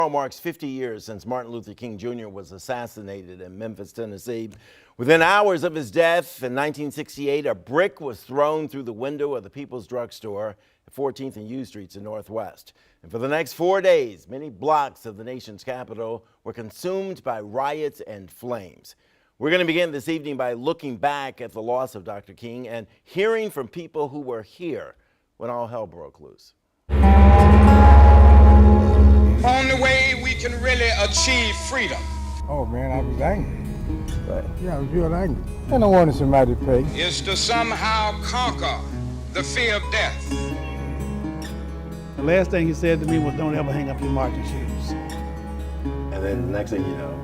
Tomorrow marks 50 years since Martin Luther King Jr. was assassinated in Memphis, Tennessee. Within hours of his death in 1968, a brick was thrown through the window of the People's Drug Store at 14th and U Streets in Northwest. And for the next 4 days, many blocks of the nation's capital were consumed by riots and flames. We're going to begin this evening by looking back at the loss of Dr. King and hearing from people who were here when all hell broke loose. Only way we can really achieve freedom. Oh man, I was angry. Yeah, I was real angry. And I wanted somebody to pay. Is to somehow conquer the fear of death. The last thing he said to me was, "Don't ever hang up your marching shoes." And then the next thing you know,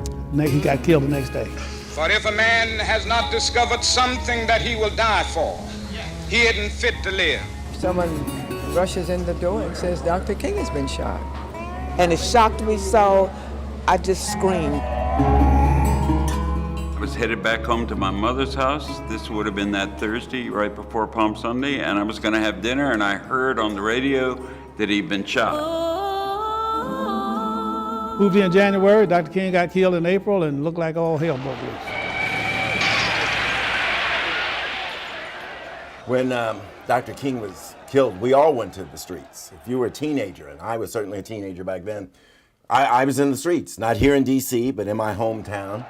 He got killed the next day. For if a man has not discovered something that he will die for, he isn't fit to live. Someone rushes in the door and says, Dr. King has been shot. And it shocked me so, I just screamed. I was headed back home to my mother's house. This would have been that Thursday, right before Palm Sunday, and I was gonna have dinner, and I heard on the radio that he'd been shot. Moved in January, Dr. King got killed in April, and looked like all hell broke loose. when Dr. King was killed, we all went to the streets. If you were a teenager, and I was certainly a teenager back then, I was in the streets, not here in D.C., but in my hometown.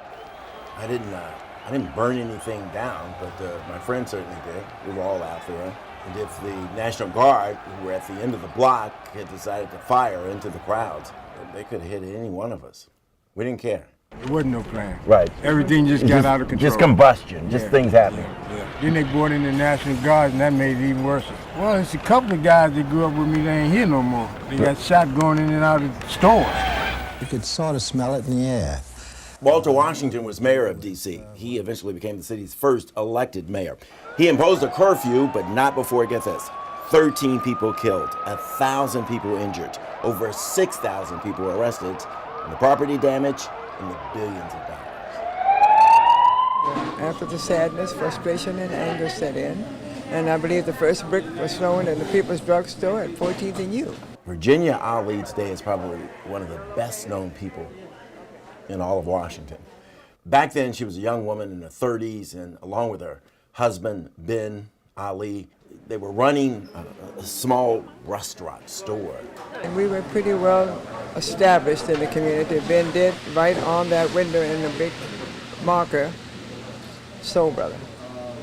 I didn't burn anything down, but my friends certainly did. We were all out there. And if the National Guard, who were at the end of the block, had decided to fire into the crowds, they could have hit any one of us. We didn't care. There wasn't no plan. Right. Everything just got out of control. Just combustion, just things happening. Yeah. Then they brought in the National Guard, and that made it even worse. Well, it's a couple of guys that grew up with me, they ain't here no more. They got shot going in and out of stores. You could sort of smell it in the air. Walter Washington was mayor of D.C. He eventually became the city's first elected mayor. He imposed a curfew, but not before, get this, 13 people killed, 1,000 people injured, over 6,000 people arrested, and the property damage in the billions of dollars. After the sadness, frustration, and anger set in, and I believe the first brick was thrown in the People's Drug Store at 14th and U. Virginia Ali today is probably one of the best known people in all of Washington. Back then, she was a young woman in her 30s, and along with her husband, Ben Ali, they were running a small restaurant store. And we were pretty well established in the community. Ben did write on that window in a big marker, Soul Brother.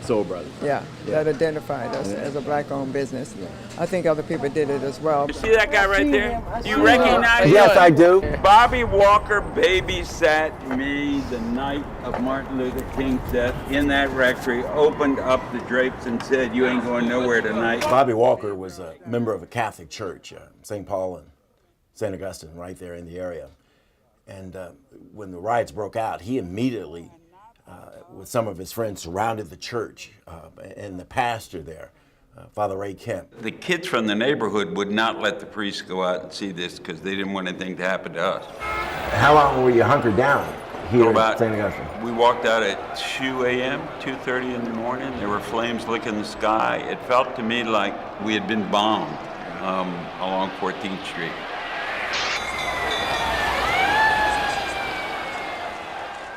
Soul Brother. Yeah, that identified us as a black-owned business. I think other people did it as well. You see that guy right there? Do you recognize him? Yes, I do. Bobby Walker babysat me the night of Martin Luther King's death in that rectory, opened up the drapes and said, "You ain't going nowhere tonight." Bobby Walker was a member of a Catholic church, St. Paul and St. Augustine, right there in the area. And when the riots broke out, he immediately, with some of his friends, surrounded the church and the pastor there, Father Ray Kemp. The kids from the neighborhood would not let the priests go out and see this because they didn't want anything to happen to us. How long were you hunkered down here About, at St. Augustine? we walked out at 2 a.m., 2:30 in the morning. There were flames licking the sky. It felt to me like we had been bombed along 14th Street.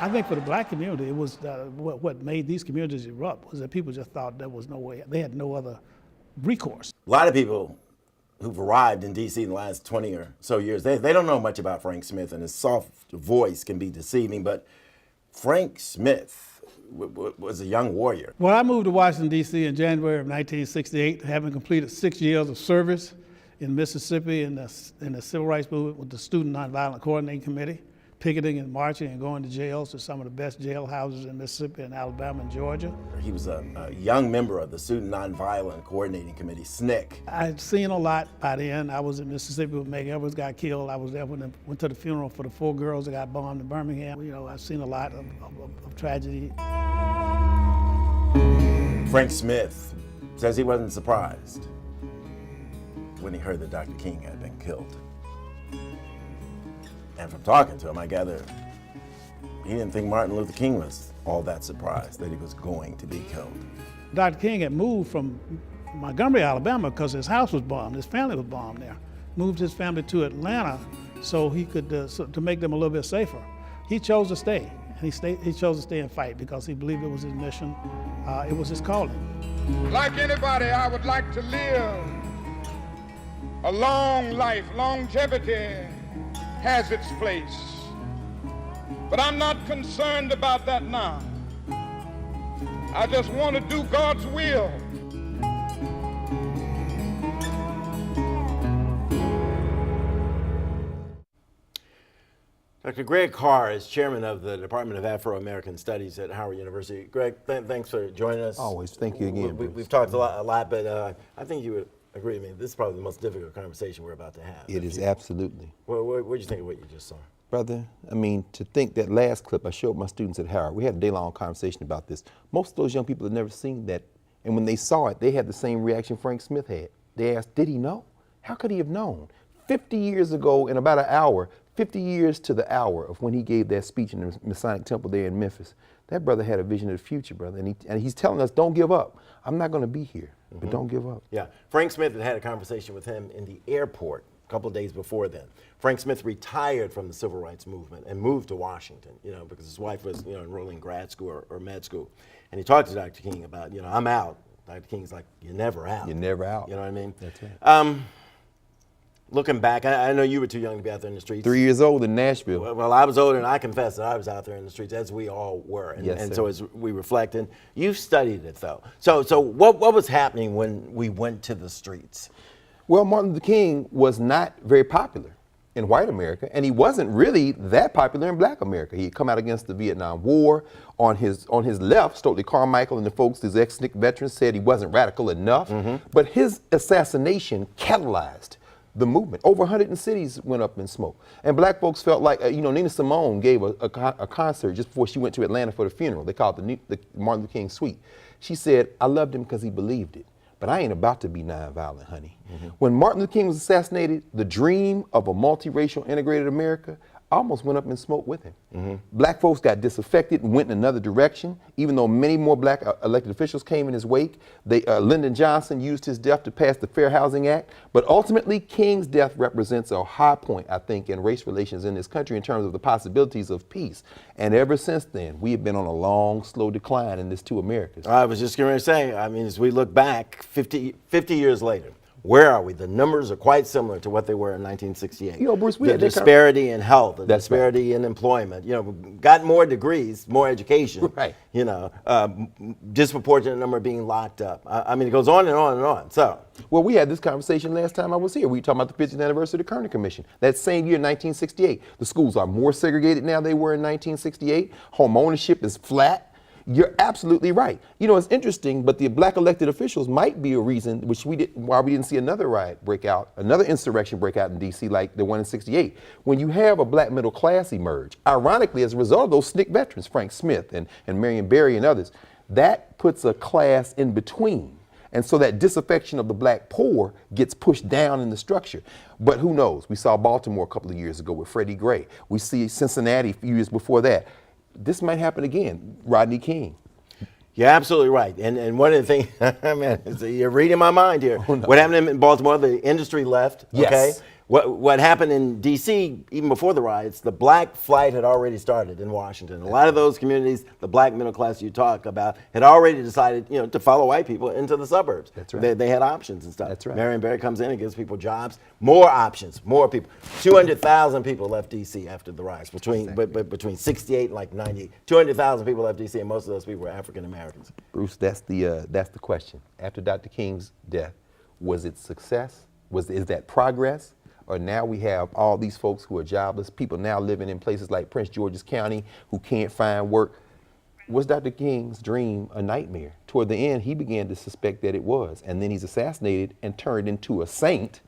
I think for the black community, it was what made these communities erupt was that people just thought there was no way, they had no other recourse. A lot of people who've arrived in D.C. in the last 20 or so years, they don't know much about Frank Smith, and his soft voice can be deceiving, but Frank Smith was a young warrior. Well, I moved to Washington, D.C. in January of 1968, having completed 6 years of service in Mississippi in the Civil Rights Movement with the Student Nonviolent Coordinating Committee, picketing and marching and going to jails, to some of the best jail houses in Mississippi and Alabama and Georgia. He was a young member of the Student Nonviolent Coordinating Committee, SNCC. I'd seen a lot by then. I was in Mississippi when Meg Edwards got killed. I was there when I went to the funeral for the 4 girls that got bombed in Birmingham. You know, I've seen a lot of tragedy. Frank Smith says he wasn't surprised when he heard that Dr. King had been killed. And from talking to him, I gather he didn't think Martin Luther King was all that surprised that he was going to be killed. Dr. King had moved from Montgomery, Alabama, because his house was bombed. His family was bombed there. Moved his family to Atlanta so he could, to make them a little bit safer. He chose to stay. He chose to stay and fight because he believed it was his mission, it was his calling. Like anybody, I would like to live a long life. Longevity has its place. But I'm not concerned about that now. I just want to do God's will. Dr. Greg Carr is chairman of the Department of Afro-American Studies at Howard University. Greg, thanks for joining us. Always. Thank you again. We've talked a lot, but I think you would agree with me. This is probably the most difficult conversation we're about to have. It is absolutely. What did you think of what you just saw? Brother, I mean, to think that last clip I showed my students at Howard, we had a day-long conversation about this. Most of those young people had never seen that, and when they saw it, they had the same reaction Frank Smith had. They asked, did he know? How could he have known? 50 years ago, in about an hour, 50 years to the hour of when he gave that speech in the Masonic Temple there in Memphis, that brother had a vision of the future, brother, and he's telling us, don't give up. I'm not going to be here, but don't give up. Yeah, Frank Smith had a conversation with him in the airport a couple of days before then. Frank Smith retired from the civil rights movement and moved to Washington, because his wife was, enrolling in grad school or med school. And he talked to Dr. King about, I'm out. Dr. King's like, you're never out. You're never out. You know what I mean? That's right. Looking back, I know you were too young to be out there in the streets. 3 years old in Nashville. Well, I was older, and I confess that I was out there in the streets, as we all were. And, Yes, and sir. so as we reflect, and you studied it, though. So what was happening when we went to the streets? Well, Martin Luther King was not very popular in white America, and he wasn't really that popular in black America. He had come out against the Vietnam War. On his left, Stokely Carmichael and the folks, his ex-SNCC veterans, said he wasn't radical enough. But his assassination catalyzed the movement. Over 100 cities went up in smoke. And black folks felt like, Nina Simone gave a concert just before she went to Atlanta for the funeral. They called it the Martin Luther King Suite. She said, I loved him because he believed it. But I ain't about to be nonviolent, honey. When Martin Luther King was assassinated, the dream of a multiracial integrated America almost went up in smoke with him. Black folks got disaffected and went in another direction, even though many more black elected officials came in his wake. Lyndon Johnson used his death to pass the Fair Housing Act, but ultimately King's death represents a high point, I think, in race relations in this country in terms of the possibilities of peace. And ever since then, we have been on a long, slow decline in this two Americas. I was just going to say, as we look back 50 years later, where are we? The numbers are quite similar to what they were in 1968. Bruce, we the had that disparity in health, the That's disparity in employment. Got more degrees, more education. Right. Disproportionate number being locked up. It goes on and on and on. So, well, we had this conversation last time I was here. We were talking about the 50th anniversary of the Kerner Commission. That same year, 1968, the schools are more segregated now than they were in 1968. Home ownership is flat. You're absolutely right. It's interesting, but the black elected officials might be a reason why we didn't see another riot break out, another insurrection break out in D.C. like the one in '68. When you have a black middle class emerge, ironically, as a result of those SNCC veterans, Frank Smith and Marion Barry and others, that puts a class in between. And so that disaffection of the black poor gets pushed down in the structure. But who knows? We saw Baltimore a couple of years ago with Freddie Gray. We see Cincinnati a few years before that. This might happen again, Rodney King. you're absolutely right. And one of the things, you're reading my mind here. Oh, no. What happened in Baltimore, the industry left. Yes. Okay. What happened in D.C., even before the riots, the black flight had already started in Washington. A lot of those communities, the black middle class you talk about, had already decided, to follow white people into the suburbs. That's right. They had options and stuff. That's right. Marion Barry comes in and gives people jobs, more options, more people. 200,000 people left D.C. after the riots, between 68 and like 98. 200,000 people left D.C. and most of those people were African Americans. Bruce, that's the question. After Dr. King's death, was it success? Is that progress? Or now we have all these folks who are jobless, people now living in places like Prince George's County who can't find work. Was Dr. King's dream a nightmare? Toward the end, he began to suspect that it was. And then he's assassinated and turned into a saint.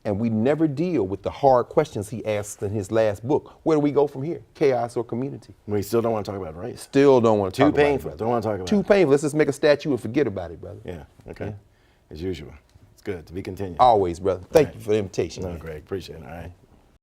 And we never deal with the hard questions he asks in his last book. Where do we go from here? Chaos or community? We still don't want to talk about race. Still don't want to talk about it. Too painful. Don't want to talk about it. Too painful. Let's just make a statue and forget about it, brother. Yeah, okay. Yeah. As usual. It's good. To be continued. Always, brother. Thank you for the invitation. No, Greg. Appreciate it. All right.